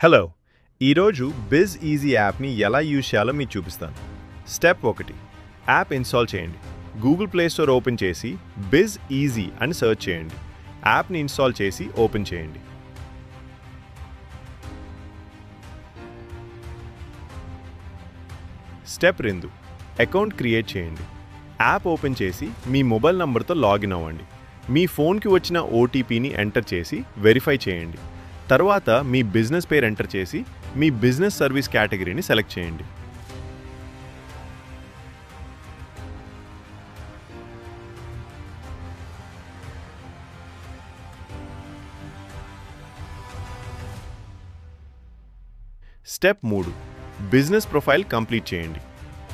Hello, ఈరోజు బిజ్ easy యాప్ని ఎలా యూజ్ చేయాలో మీకు చూపిస్తాను. స్టెప్ 1, యాప్ ఇన్స్టాల్ చేయండి. గూగుల్ ప్లే స్టోర్ ఓపెన్ చేసి బిజ్ ఈజీ అని సెర్చ్ చేయండి. యాప్ని ఇన్స్టాల్ చేసి ఓపెన్ చేయండి. స్టెప్ 2, అకౌంట్ క్రియేట్ చేయండి. యాప్ ఓపెన్ చేసి మీ మొబైల్ నంబర్తో లాగిన్ అవ్వండి. మీ ఫోన్కి వచ్చిన ఓటీపీని ఎంటర్ చేసి వెరిఫై చేయండి. తర్వాత మీ బిజినెస్ పేరు ఎంటర్ చేసి మీ బిజినెస్ సర్వీస్ కేటగిరీని సెలెక్ట్ చేయండి. స్టెప్ 3, బిజినెస్ ప్రొఫైల్ కంప్లీట్ చేయండి.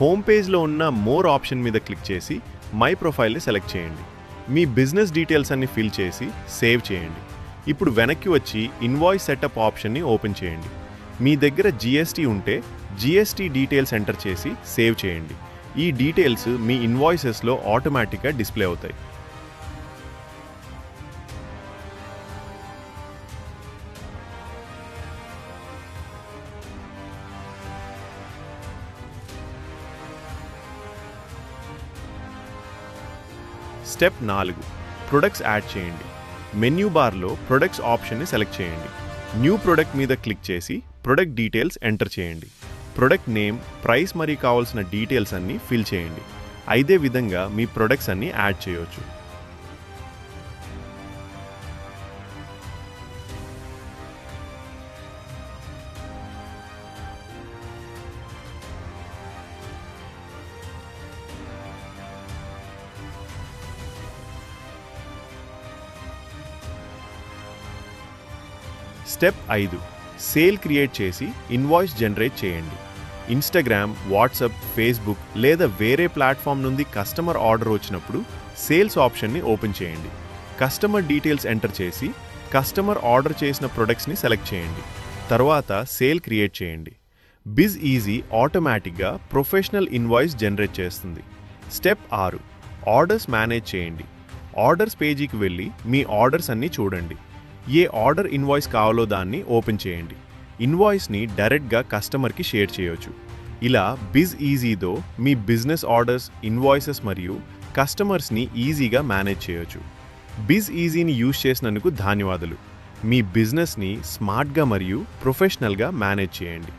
హోమ్ పేజ్లో ఉన్న మోర్ ఆప్షన్ మీద క్లిక్ చేసి మై ప్రొఫైల్ని సెలెక్ట్ చేయండి. మీ బిజినెస్ డీటెయిల్స్ అన్ని ఫిల్ చేసి సేవ్ చేయండి. ఇప్పుడు వెనక్కి వచ్చి ఇన్వాయిస్ సెటప్ ఆప్షన్ని ఓపెన్ చేయండి. మీ దగ్గర జీఎస్టీ ఉంటే జీఎస్టీ డీటెయిల్స్ ఎంటర్ చేసి సేవ్ చేయండి. ఈ డీటెయిల్స్ మీ ఇన్వాయిసెస్లో ఆటోమేటిక్గా డిస్ప్లే అవుతాయి. స్టెప్ 4, ప్రొడక్ట్స్ యాడ్ చేయండి. మెన్యూ బార్లో ప్రొడక్ట్స్ ఆప్షన్ని సెలెక్ట్ చేయండి. న్యూ ప్రొడక్ట్ మీద క్లిక్ చేసి ప్రొడక్ట్ డీటెయిల్స్ ఎంటర్ చేయండి. ప్రొడక్ట్ నేమ్, ప్రైస్ మరియు కావాల్సిన డీటెయిల్స్ అన్నీ ఫిల్ చేయండి. ఇదే విధంగా మీ ప్రొడక్ట్స్ అన్నీ యాడ్ చేయవచ్చు. స్టెప్ 5, సేల్ క్రియేట్ చేసి ఇన్వాయిస్ జనరేట్ చేయండి. ఇన్స్టాగ్రామ్, వాట్సాప్, ఫేస్బుక్ లేదా వేరే ప్లాట్ఫామ్ నుండి కస్టమర్ ఆర్డర్ వచ్చినప్పుడు సేల్స్ ఆప్షన్ని ఓపెన్ చేయండి. కస్టమర్ డీటెయిల్స్ ఎంటర్ చేసి కస్టమర్ ఆర్డర్ చేసిన ప్రొడక్ట్స్ని సెలెక్ట్ చేయండి. తర్వాత సేల్ క్రియేట్ చేయండి. బిజ్ ఈజీ ఆటోమేటిక్గా ప్రొఫెషనల్ ఇన్వాయిస్ జనరేట్ చేస్తుంది. స్టెప్ 6, ఆర్డర్స్ మేనేజ్ చేయండి. ఆర్డర్స్ పేజీకి వెళ్ళి మీ ఆర్డర్స్ అన్నీ చూడండి. ఏ ఆర్డర్ ఇన్వాయిస్ కావాలో దాన్ని ఓపెన్ చేయండి. ఇన్వాయిస్ని డైరెక్ట్గా కస్టమర్కి షేర్ చేయొచ్చు. ఇలా బిజ్ ఈజీతో మీ బిజినెస్ ఆర్డర్స్, ఇన్వాయిసెస్ మరియు కస్టమర్స్ని ఈజీగా మేనేజ్ చేయొచ్చు. బిజ్ ఈజీని యూజ్ చేసినందుకు ధన్యవాదాలు. మీ బిజినెస్ని స్మార్ట్గా మరియు ప్రొఫెషనల్గా మేనేజ్ చేయండి.